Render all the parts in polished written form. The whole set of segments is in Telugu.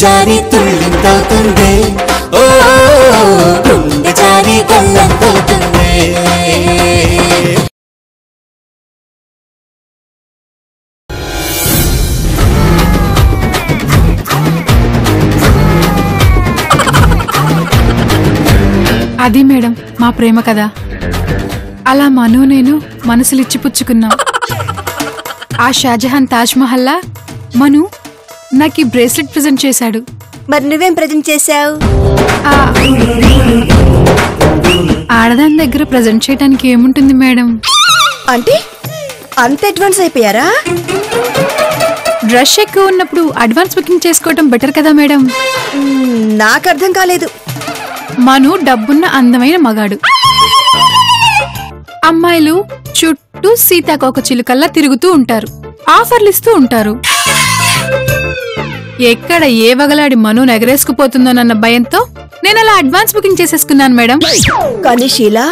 జారి తుళ్ళింతవుతుంది, ఓ గుండె జారి గల్లంతవుతుంది. అది మేడం మా ప్రేమ కదా. అలా మను నేను మనసులిచ్చి పుచ్చుకున్నాం. ఆ షాజహాన్ తాజ్ మహల్లా మను నాకు ఈ బ్రేస్లెట్ ప్రెజెంట్ చేశాడు. మరి నువ్వేం ప్రెజెంట్ చేశావు? ఆడదాని దగ్గర ప్రెజెంట్ చేయడానికి ఏముంటుంది మేడం? అంటే అంత అడ్వాన్స్ అయిపోయారా? రష్ ఎక్కువ ఉన్నప్పుడు అడ్వాన్స్ బుకింగ్ చేసుకోవటం బెటర్ కదా మేడం. నాకు అర్థం కాలేదు. మను డబ్బున్న అందమైన మగాడు. అమ్మాయిలు చుట్టూ సీతాకోక చిలుకల్లా తిరుగుతూ ఉంటారు, ఆఫర్లు ఇస్తూ ఉంటారు. ఎక్కడ ఏ వగలాడి మను ఎగరేసుకుపోతుందోనన్న భయంతో నేను అలా అడ్వాన్స్ బుకింగ్ చేసేసుకున్నాను మేడం. కానీ షీలా,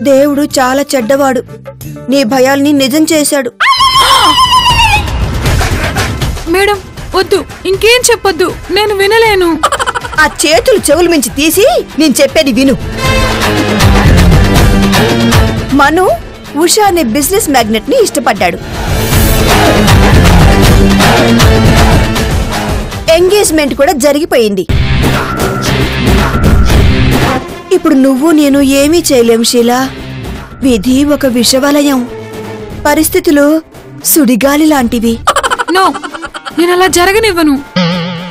దేవుడు చాలా చెడ్డవాడు. నీ భయాల్ని నిజం చేశాడు. మేడం వద్దు, ఇంకేం చెప్పొద్దు, నేను వినలేను. ఆ చేతులు చెవుల మించి తీసి నేను చెప్పేది విను. మను ఉషా అనే బిజినెస్ మ్యాగ్నెట్ ని ఇష్టపడ్డాడు. ఎంగేజ్మెంట్ కూడా జరిగిపోయింది. ఇప్పుడు నువ్వు నేను ఏమీ చేయలేం షీలా. విధి ఒక విషవలయం, పరిస్థితులు సుడిగాలి లాంటివి. నో, నేను అలా జరగనివ్వను.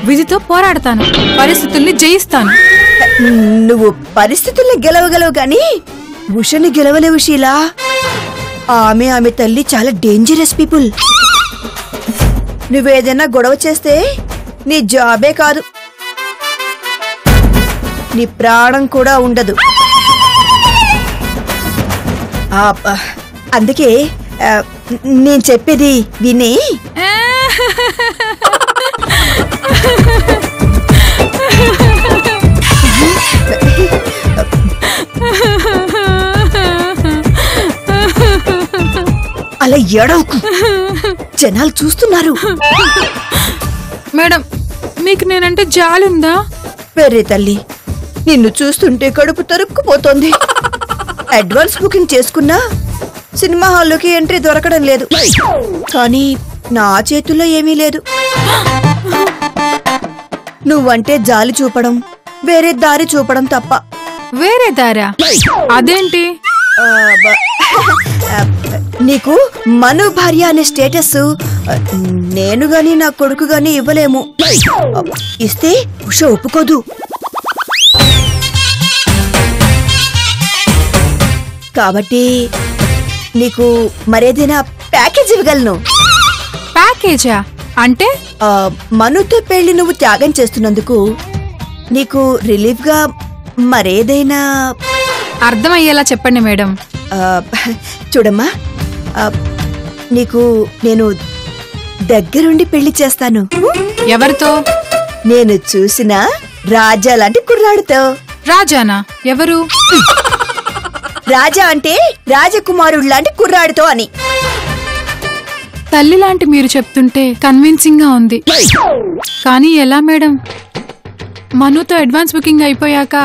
విధితో పోరాడతాను, పరిస్థితుల్ని జయిస్తాను. నువ్వు పరిస్థితుల్ని గెలవగలవు గాని ఉషని గెలవలేవు షీలా. ఆమె తల్లి చాలా డేంజరస్ పీపుల్. నువ్వేదైనా గొడవ చేస్తే నీ జాబే కాదు, నీ ప్రాణం కూడా ఉండదు. అందుకే నేను చెప్పేది విని. అలా ఏడవకు, జనాలు చూస్తున్నారు. మేడం, మీకు నేనంటే జాలుందా? వెర్రి తల్లి, నిన్ను చూస్తుంటే కడుపు తరుక్కుపోతోంది. అడ్వాన్స్ బుకింగ్ చేసుకున్నా సినిమా హాల్లోకి ఎంట్రీ దొరకడం లేదు. కానీ నా చేతుల్లో ఏమీ లేదు. నువ్వంటే జాలి చూపడం, వేరే దారి చూపడం తప్ప. వేరే దారా? అదేంటి? నీకు మను భార్య అనే స్టేటస్ నేను గాని నా కొడుకు గాని ఇవ్వలేము. ఇస్తే ఉష ఒప్పుకోదు. కాబట్టి నీకు మరేదైనా ప్యాకేజ్ ఇవ్వగలను. ప్యాకేజా అంటే? మనుతో పెళ్లి నువ్వు త్యాగం చేస్తున్నందుకు నీకు రిలీఫ్ గా మరేదైనా. అర్థమయ్యేలా చెప్పండి మేడం. చూడమ్మా, నీకు నేను దగ్గరుండి పెళ్లి చేస్తాను. ఎవరితో? నేను చూసిన రాజా లాంటి కుర్రాడితో. రాజానా? ఎవరు? రాజా అంటే రాజకుమారుడు లాంటి కుర్రాడితో అని. తల్లి లాంటి మీరు చెప్తుంటే కన్విన్సింగ్ గా ఉంది. కానీ ఎలా మేడం? మనుతో అడ్వాన్స్ బుకింగ్ అయిపోయాక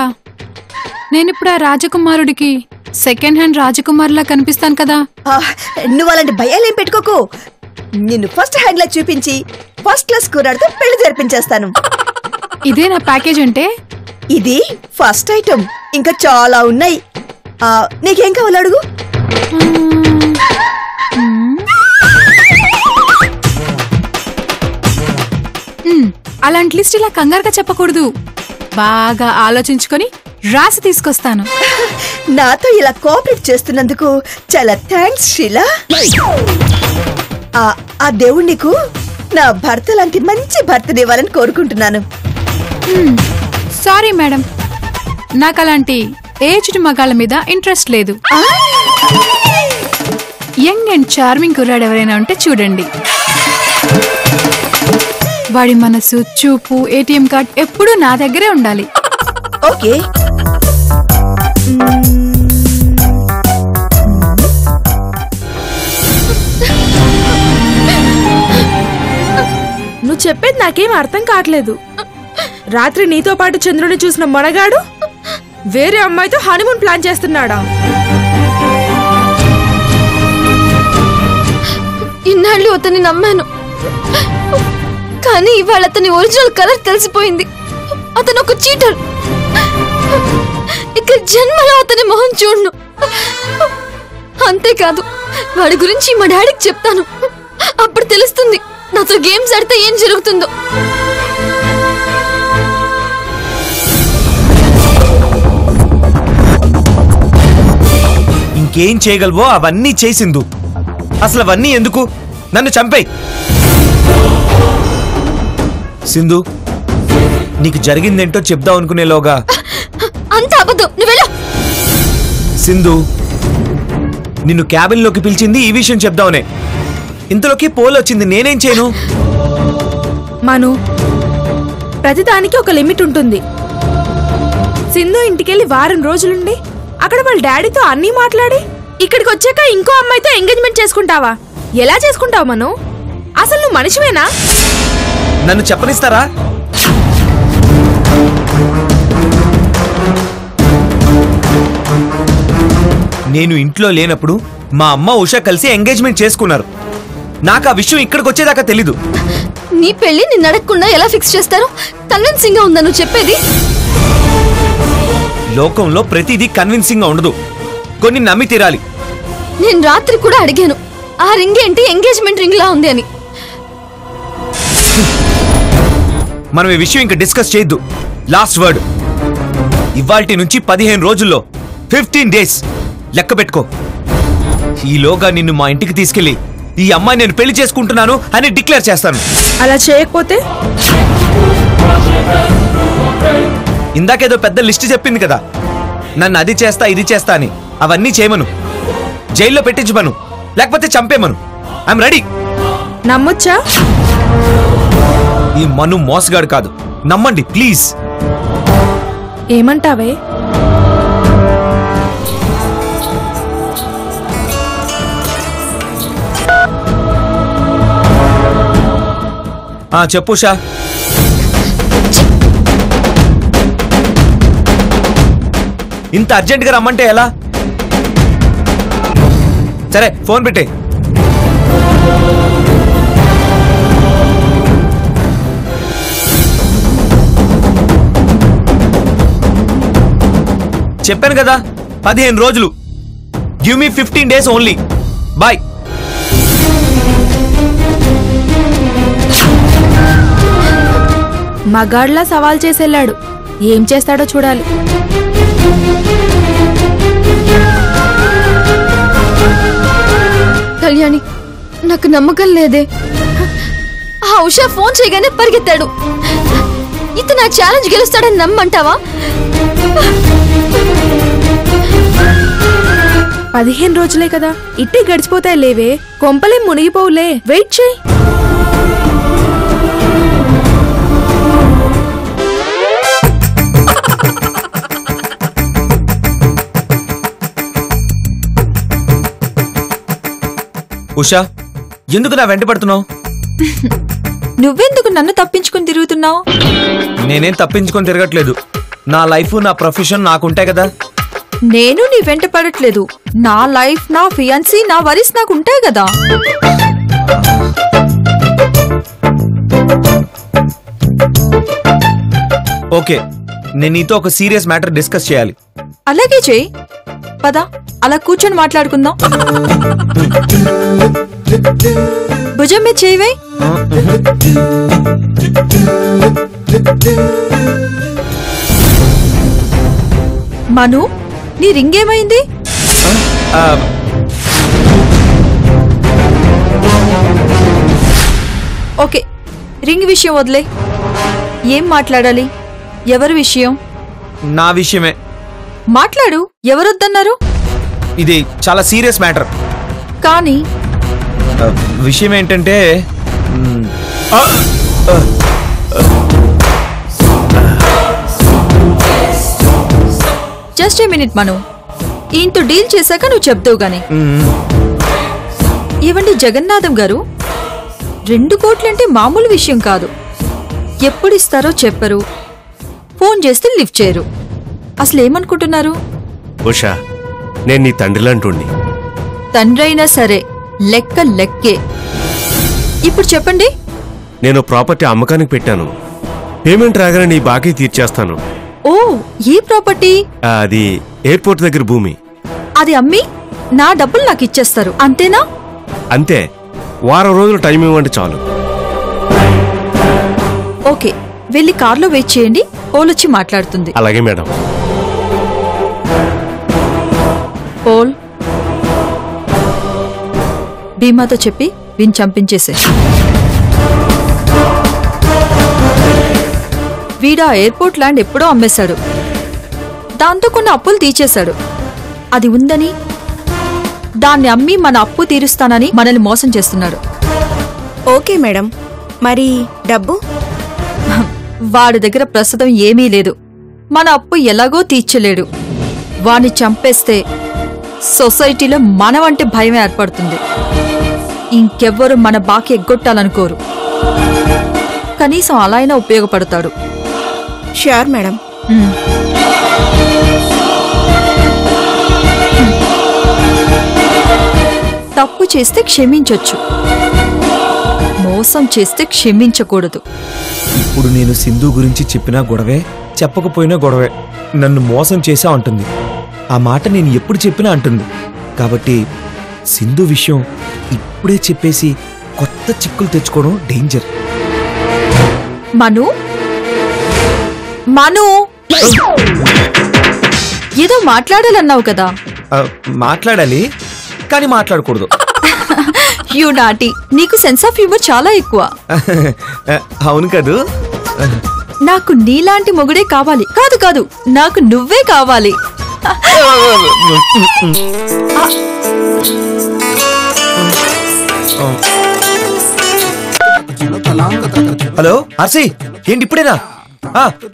నేనిప్పుడు ఆ రాజకుమారుడికి సెకండ్ హ్యాండ్ రాజకుమారులా కనిపిస్తాను కదా. నువ్వు అలాంటి భయాలేం పెట్టుకోకు. నిన్ను ఫస్ట్ హ్యాండ్ లా చూపించి ఫస్ట్ క్లాస్ కుర్రాడితో పెళ్లి జరిపించేస్తాను. ఇదే నా ప్యాకేజ్ అంటే? ఇది ఫస్ట్ ఐటమ్, ఇంకా చాలా ఉన్నాయి. నీకేం కావాలి అడుగు. అలాంటి లిస్ట్ ఇలా కంగారుగా చెప్పకూడదు. బాగా ఆలోచించుకొని రాసి తీసుకొస్తాను. నాతో ఇలా కోఆపరేట్ చేస్తున్నందుకు చాలా థ్యాంక్స్ షీలా. ఆ దేవుడు నీకు నా భర్త లాంటి మంచి భర్తనివ్వాలని కోరుకుంటున్నాను. సారీ మేడం, నాకు అలాంటి ఏజ్డ్ మగాళ్ళ మీద ఇంట్రెస్ట్ లేదు. యంగ్ అండ్ చార్మింగ్ కుర్రాడు ఎవరైనా ఉంటే చూడండి. వాడి మనసు, చూపు, ఏటీఎం కార్డ్ ఎప్పుడూ నా దగ్గరే ఉండాలి. ఓకే. నువ్వు చెప్పేది నాకేం అర్థం కావట్లేదు. రాత్రి నీతో పాటు చంద్రుని చూసిన మొనగాడు వేరే అమ్మాయితో హనీమూన్ ప్లాన్ చేస్తున్నాడా? ఇన్నాళ్ళు అతన్ని నమ్మాను, కానీ ఇవాళ అతని ఒరిజినల్ కలర్ తెలిసిపోయింది. అతను ఒక చీటర్. ఇక జన్మలో అతని మొహం చూడను. అంతేకాదు, వాడి గురించి మా డాడీకి చెప్తాను. అప్పుడు తెలుస్తుంది నాతో గేమ్స్ ఆడితే ఏం జరుగుతుందో. ఇంకేం చేయగలవో అవన్నీ చేసిందు. అసలు అవన్నీ ఎందుకు? నన్ను చంపేయ్. సింధు, నీకు జరిగిందేంటో చెప్దాం అనుకునేలోగా అంత అబద్ధం. నువ్వెలా? సింధు, నిన్ను క్యాబిన్ లోకి పిలిచింది ఈ విషయం చెప్దామనే. ఇంతలోకి పోల్ వచ్చింది. నేనేం చేయను? మను, ప్రతిదానికి ఒక లిమిట్ ఉంటుంది. సింధు ఇంటికెళ్ళి వారం రోజులుండి అక్కడ వాళ్ళ డాడీతో అన్నీ మాట్లాడి ఇక్కడికి వచ్చాక ఇంకో అమ్మాయితో ఎంగేజ్మెంట్ చేసుకుంటావా? ఎలా చేసుకుంటావు మను? అసలు నువ్వు మనిషివేనా? నన్ను చెప్పనిస్తారా? నేను ఇంట్లో లేనప్పుడు మా అమ్మ ఉషా కలిసి ఎంగేజ్మెంట్ చేసుకున్నారు. నాకు ఆ విషయం ఇక్కడికి వచ్చేదాకా తెలీదు. నీ పెళ్లి నిన్ను అడగకుండా ఎలా ఫిక్స్ చేస్తారు? కన్విన్సింగ్ గా ఉందా నువ్వు చెప్పేది? లోకంలో ప్రతిదీ కన్విన్సింగ్ గా ఉండదు. కొన్ని నమ్మి తీరాలి. నేను రాత్రి కూడా అడిగాను, ఆ రింగ్ ఏంటి ఎంగేజ్మెంట్ రింగ్ లా ఉంది అని. మనం ఈ విషయం ఇంకా డిస్కస్ చేయొద్దు. Last word. ఇవాల్టి నుంచి 15 రోజుల్లో 15 డేస్ లెక్క పెట్టుకో. ఈలోగా నిన్ను మా ఇంటికి తీసుకెళ్లి ఈ అమ్మాయి నేను పెళ్లి చేసుకుంటున్నాను అని డిక్లేర్ చేస్తాను. అలా చేయకపోతే? ఇందాకేదో పెద్ద లిస్ట్ చెప్పింది కదా, నన్ను అది చేస్తా ఇది చేస్తా అని. అవన్నీ చేయమను, జైల్లో పెట్టించమను, లేకపోతే చంపేమను. I'm ready. నమ్మొచ్చా? ఈ మను మోసగాడు కాదు, నమ్మండి ప్లీజ్. ఏమంటావే? చెప్పు ఉషా. ఇంత అర్జెంట్గా రమ్మంటే ఎలా? సరే, ఫోన్ పెట్టే. చెప్పాను కదా 15 రోజులు. Give me 15 days only. Bye. మగాడ్లా సవాల్ చేసేళ్ళాడు. ఏం చేస్తాడో చూడాలి. కళ్యాణి, నాకు నమ్మకం లేదే. ఆ ఉషా ఫోన్ చేయగానే పరిగెత్తాడు. ఇతను నా ఛాలెంజ్ గెలుస్తాడని నమ్మంటావా? 15 రోజులే కదా, ఇట్టే గడిచిపోతాయి లేవే. కొంపలే మునిగిపోవులే. వెయిట్ చేయి. ఉషా, ఎందుకు నా వెంట పడుతున్నావు? నువ్వెందుకు నన్ను తప్పించుకుని తిరుగుతున్నావు? నేనేం తప్పించుకొని తిరగట్లేదు. నా లైఫ్ నా ప్రొఫెషన్ నాకుంటాయి కదా. నేను నీ వెంట పడట్లేదు. నా లైఫ్, నా ఫియాన్సీ, నా వరీస్ నాకు ఉంటాయి కదా. ఓకే, నేను నీతో ఒక సీరియస్ మ్యాటర్ డిస్కస్ చేయాలి. అలాగే చెయ్యి. పద, అలా కూర్చొని మాట్లాడుకుందాం. భుజం మీద చేయవే. మను, నీ రింగ్ ఏమైంది? ఓకే, రింగ్ విషయం వదిలే. ఏం మాట్లాడాలి? ఎవరి విషయం? నా విషయమే. మాట్లాడు. ఎవరొద్దన్నారు? ఇది చాలా సీరియస్ మ్యాటర్. కానీ విషయం ఏంటంటే జస్ట్ ఏ మినిట్ మను. ఈయనతో డీల్ చేశాక నువ్వు చెప్తావు గాని. ఏవండి జగన్నాథం గారు, 2 కోట్లంటే మామూలు విషయం కాదు. ఎప్పుడు ఇస్తారో చెప్పరు, ఫోన్ చేస్తే లిఫ్ట్ చేయరు. అసలు ఏమనుకుంటున్నారు? ఉషా, నేను నీ తండ్రిలాంటి. తండ్రి అయినా సరే లెక్క లెక్కే. ఇప్పుడు చెప్పండి. నేను ప్రాపర్టీ అమ్మకానికి పెట్టాను. పేమెంట్ రాగానే నీ బాకీ తీర్చేస్తాను. ఓ, ఏ ప్రాపర్టీ? అది ఎయిర్పోర్ట్ దగ్గర భూమి. అది అమ్మి నా డబ్బులు నాకు ఇచ్చేస్తారు, అంతేనా? అంతే. వారం రోజులు టైం ఇవ్వండి చాలు. ఓకే, వెళ్ళి కార్లో వెయిట్ చేయండి, పోలొచ్చి మాట్లాడుతుంది. అలాగే మేడం. పోల్, భీమాతో చెప్పి వీని చంపించేసే. వీడా ఎయిర్పోర్ట్ ల్యాండ్ ఎప్పుడో అమ్మేశాడు. దాంతో కొన్ని అప్పులు తీర్చేశాడు. అది ఉందని దాన్ని అమ్మి మన అప్పు తీరుస్తానని మనల్ని మోసం చేస్తున్నాడు. ఓకే మేడం, మరి డబ్బు? వాడి దగ్గర ప్రస్తుతం ఏమీ లేదు. మన అప్పు ఎలాగో తీర్చలేడు. వాణ్ణి చంపేస్తే సొసైటీలో మనవంటే భయం ఏర్పడుతుంది. ఇంకెవ్వరు మన బాకి ఎగ్గొట్టాలనుకోరు. కనీసం అలా అయినా ఉపయోగపడతాడు. Sure madam. తప్పు చేస్తే క్షమించొచ్చు, మోసం చేస్తే క్షమించకూడదు. ఇప్పుడు నేను సింధు గురించి చెప్పినా గొడవే, చెప్పకపోయినా గొడవే. నన్ను మోసం చేసా అంటుంది. ఆ మాట నేను ఎప్పుడు చెప్పినా అంటుంది. కాబట్టి సింధు విషయం ఇప్పుడే చెప్పేసి కొత్త చిక్కులు తెచ్చుకోవడం డేంజర్. మను, మను, ఏదో మాట్లాడాలన్నావు కదా? మాట్లాడాలి, కానీ మాట్లాడకూడదు. యూ నాటి, నీకు సెన్స్ ఆఫ్ హ్యూమర్ చాలా ఎక్కువ. అవును కదూ? నాకు నీలాంటి మొగుడే కావాలి. కాదు కాదు, నాకు నువ్వే కావాలి. హలో ఆర్సీ, ఏంటి ఇప్పుడేనా?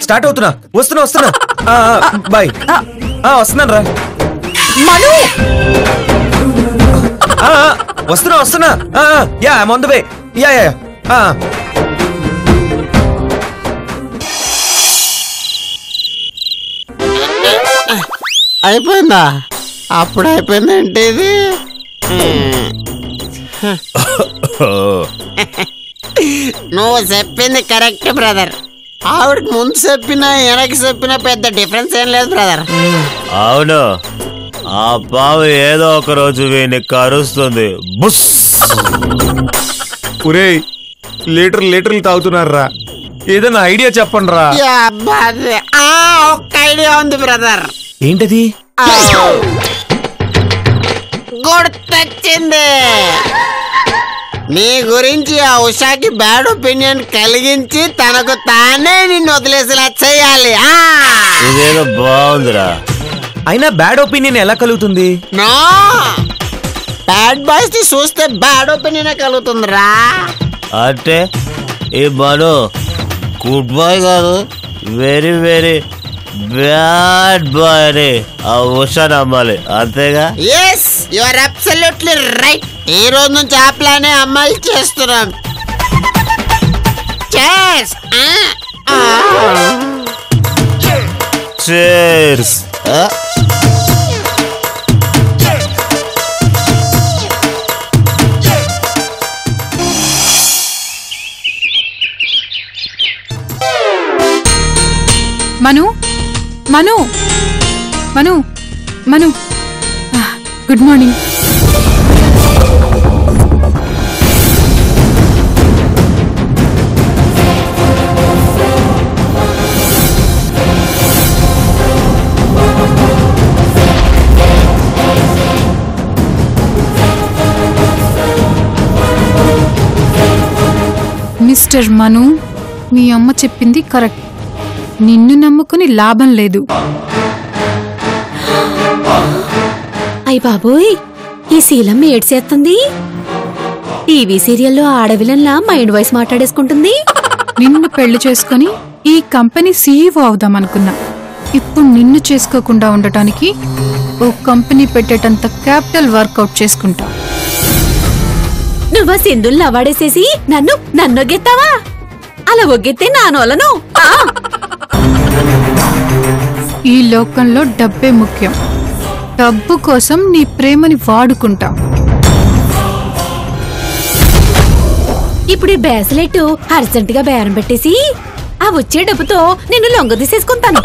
స్టార్ట్ అవుతున్నా, వస్తున్నా. బాయ్. వస్తున్నాను రా. మను, వస్తున్నా. Yeah, I'm on the way. Yeah. అయిపోయిందా? అప్పుడు అయిపోయిందంటే ఇది నువ్వు చెప్పింది కరెక్ట్ బ్రదర్. ఆవిడకి ముందు చెప్పినా వెనక్కి చెప్పినా పెద్ద డిఫరెన్స్ ఏం లేదు బ్రదర్. అవును, ఆ పాము ఏదో ఒక రోజు వీడిని కరుస్తుంది. బుస్. ఒరేయ్, లీటర్లు తాగుతున్నారా? ఏదైనా ఐడియా చెప్పండి రా. ఒక్క ఐడియా ఉంది బ్రదర్. ఏంటది? గుర్తొచ్చింది. నీ గురించి ఆ ఉషాకి బ్యాడ్ ఒపీనియన్ కలిగించి తనకు తానే నిన్ను వదిలేసేలా చేయాలి. ఇదేదో బాగుందిరా. అయినా బ్యాడ్ ఒపీనియన్ ఎలా కలుగుతుంది? నో, బ్యాడ్ బాయ్స్ ని చూస్తే బ్యాడ్ ఒపీనియన్ కలుగుతుందిరా. అంటే ఈ మను గుడ్ బాయ్ కాదు, వెరీ వెరీ బ్యాడ్ బాయ్ అని ఆ ఉషా నమ్మాలి, అంతేగా? Yes, you are absolutely right. ఈ రోజు నుంచి ఆ ప్లానే అమలు చేస్తున్నాం. Cheers. Manu, good morning. Mister Manu, మీ అమ్మ చెప్పింది కరెక్ట్. నిన్ను నమ్ముకుని లాభం లేదు. అయ్ బాబోయ్, ఈ శీలం ఏడ్చేస్తుంది. టీవీ సీరియల్లో ఆడవిలన్లా మైండ్ వాయిస్ మాట్లాడేసుకుంటుంది. నిన్ను పెళ్లి చేసుకుని ఈ కంపెనీ సీఈఓ అవుదాం అనుకున్నా. ఇప్పుడు నిన్ను చేసుకోకుండా ఉండటానికి ఓ కంపెనీ పెట్టేటంత క్యాపిటల్ వర్కౌట్ చేసుకుంటా. నువ్వు సింధుల్ని అవాడేసేసి నన్ను ఒగ్గెత్తావా? అలా ఒగ్గెత్తే నానోలను. ఈ లోకంలో డబ్బే ముఖ్యం. డబ్బు కోసం నీ ప్రేమని వాడుకుంటాం. ఇప్పుడు ఈ బ్రేస్లెట్ అర్జెంట్ గా బేరం పెట్టేసి ఆ వచ్చే డబ్బుతో నిన్ను లొంగ తీసేసుకుంటాను.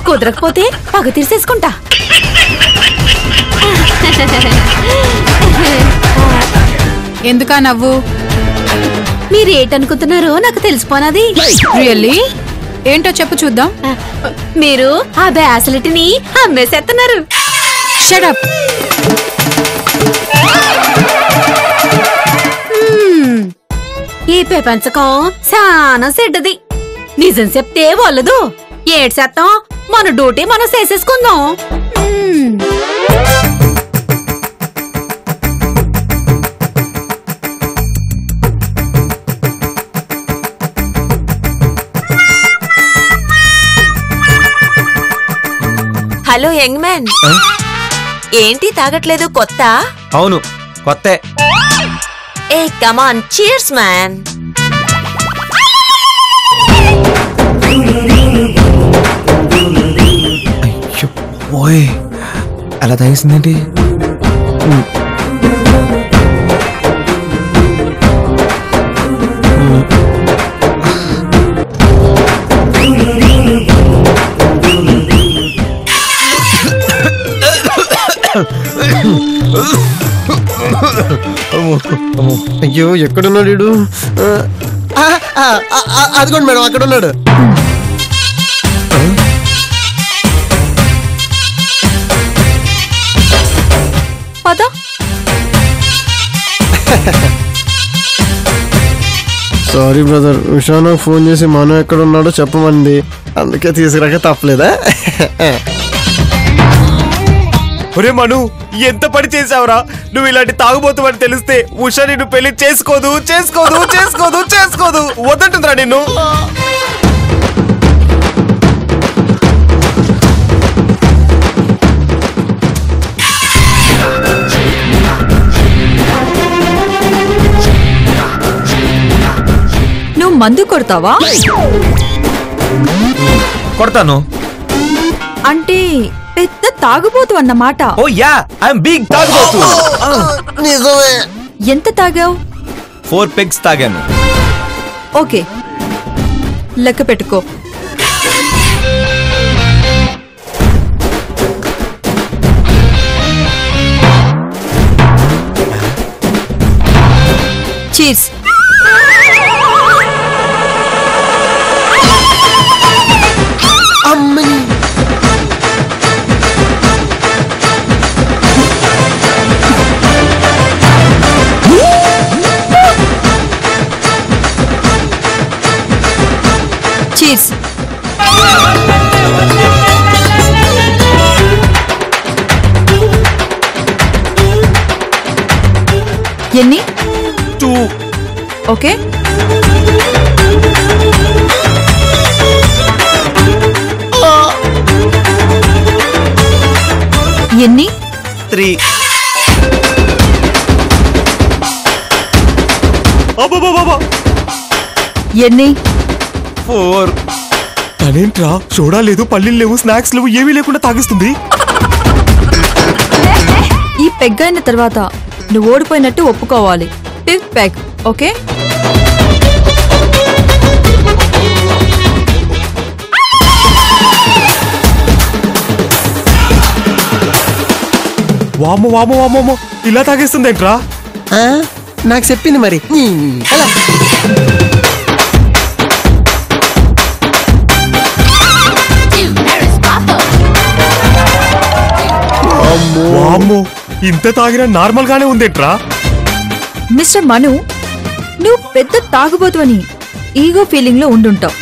కుదరకపోతే పగ తీసేసుకుంటా. ఎందుకా నవ్వు? మీరేటనుకుంటున్నారో నాకు తెలిసిపోనది. రియల్లీ? ఏంటో చెప్పు చూద్దాం. మీరు ఆ బ్రేస్లెట్ ని అమ్మేసేస్తున్నారు. Shut up. ఈ ప్రపంచకం చాలా చెడ్డది. నిజం చెప్తే వల్లదు. ఏడు శాతం మన డ్యూటీ మనం చేసేసుకుందాం. హలో యంగ్ మ్యాన్, ఏంటి తాగట్లేదు? కొత్త? అవును, కొత్తే. ఏ కమాన్, చీర్స్ మ్యాన్. ఓయ్, అలా తాగేసిందేంటి? అయ్యో, ఎక్కడున్నాడు వీడు? అదిగోండి మేడం, అక్కడ ఉన్నాడు. సారీ బ్రదర్, ఉషా నాకు ఫోన్ చేసి మనం ఎక్కడ ఉన్నాడో చెప్పమంది, అందుకే తీసుకురాక తప్పలేదా? ఒరే మను, ఎంత పని చేసావురా? నువ్వు ఇలాంటి తాగుబోతువని తెలిస్తే ఉషా నిన్ను పెళ్లి చేసుకోదు చేసుకోదు చేసుకోదు చేసుకోదు వద్దంటుందిరా నిన్ను. నువ్వు మందు కొడతావా? కొడతాను. అంటే పెద్ద తాగుబోతు అన్నమాట. ఓ యా, ఐఎమ్ బిగ్ తాగుబోతు. నిజమే. ఎంత తాగావు? 4 పెగ్స్ తాగాను. ఓకే, లెక్క పెట్టుకో. చీర్స్. అమ్మని చీర్స్. ఎన్ని? 2. ఓకే. ఎన్ని? 3. ఎన్ని? 4. తనేంట్రా, సోడా లేదు, పల్లీలు లేవు, స్నాక్స్ లేవు, ఏమీ లేకుండా తాగిస్తుంది. ఈ పెగ్ అయిన తర్వాత నువ్వు ఓడిపోయినట్టు ఒప్పుకోవాలి. 5th peg. ఓకే. వామ్మో వామ్మో వామ్మో, ఇలా తాగేస్తుందేంట్రా? నాకు చెప్పింది మరి. వామ్మో, ఇంత తాగినా నార్మల్ గానే ఉందేంట్రా? మిస్టర్ మను, నువ్వు పెద్ద తాగుబోతువని ఈగో ఫీలింగ్ లో ఉండుంటావు.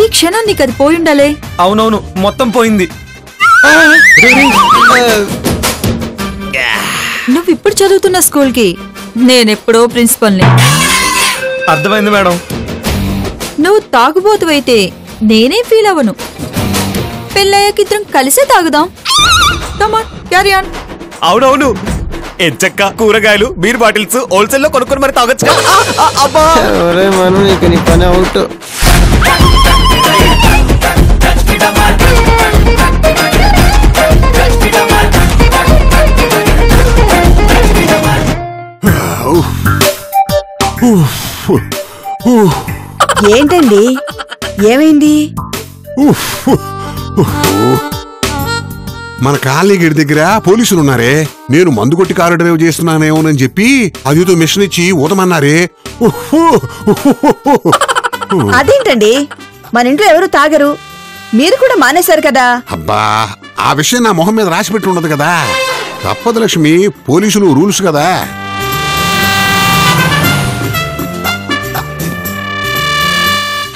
ఈ క్షణం నీకు అది పోయిండాలే. అవునవును, మొత్తం పోయింది. నువ్వు ఇప్పుడు చదువుతున్న స్కూల్ కి నేనెప్పుడో ప్రిన్సిపల్ని. అర్థమైంది మేడం. నువ్వు తాగుబోతువైతే నేనేం ఫీల్ అవ్వను. పెళ్ళయ్యాక ఇద్దరం కలిసే తాగుదాం. Come on, carry on. అవునవును, ఎంచక్క కూరగాయలు బీర్ బాటిల్స్ హోల్సేల్ లో కొనుక్కొని మరి తాగొచ్చు. అబ్బా ఒరే మను నీకు నీ పని అవుట్. ఏంటండి ఏమైంది? మన కాలనీ గడి దగ్గర పోలీసులు ఉన్నారే. నేను మందు కొట్టి కారు డ్రైవ్ చేస్తున్నానేమోనని చెప్పి అదితో మిషన్ ఇచ్చి ఊతమన్నారే. అదేంటండి మన ఇంట్లో ఎవరు తాగరు, మీరు కూడా మానేశారు కదా. అబ్బా ఆ విషయం నా మొహం మీద రాసి పెట్టి ఉండదు కదా. తప్పదు లక్ష్మి, పోలీసులు రూల్స్ కదా.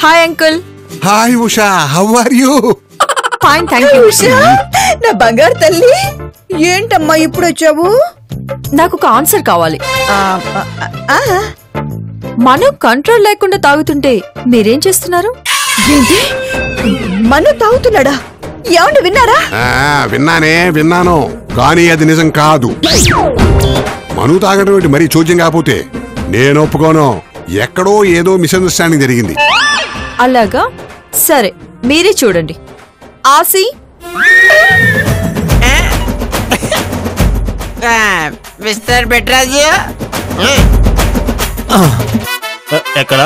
Hi uncle. Hi Usha, how are you? Fine thank you. నా బంగారు తల్లి, ఏంటమ్మా ఇప్పుడు వచ్చావు? నాకు ఒక ఆన్సర్ కావాలి. మనం కంట్రోల్ లేకుండా తాగుతుంటే మీరేం చేస్తున్నారు? ఏంటి మను తాగుతున్నాడా? ఏమండి విన్నారా? విన్నాను, కానీ అది నిజం కాదు. మను తాగడం ఏంటి మరీ చోద్యం కాకపోతే? నేను ఒప్పుకోను. ఎక్కడో ఏదో మిస్అండర్స్టాండింగ్ జరిగింది. అలాగా, సరే మీరే చూడండి. ఆసి మిస్టర్ బెట్రాజు ఎక్కడ?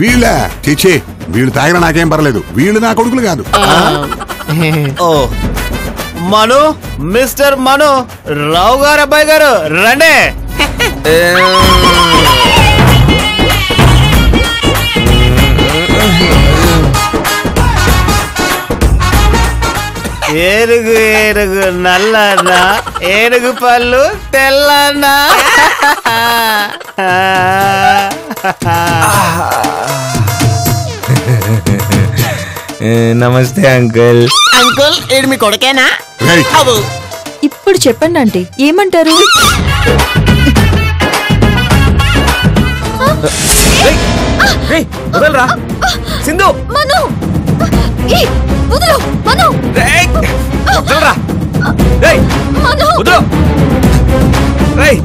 వీళ్ళ చిచ్చే, వీళ్ళు తాగిన నాకేం పర్లేదు. వీళ్ళు నా కొడుకులు కాదు. ఓ మను, మిస్టర్ మను, రావు గారు అబ్బాయి గారు రండి. ఏనుగు ఏనుగు నల్లన్న, ఏనుగు పళ్ళు తెల్లన్న. నమస్తే అంకుల్. అంకుల్ ఇది మీ కొడుకేనా? ఇప్పుడు చెప్పండి అంటే ఏమంటారు? వదలరా సింధు. మను వదలు. మను వదలరా. మను వదలు. ఏయ్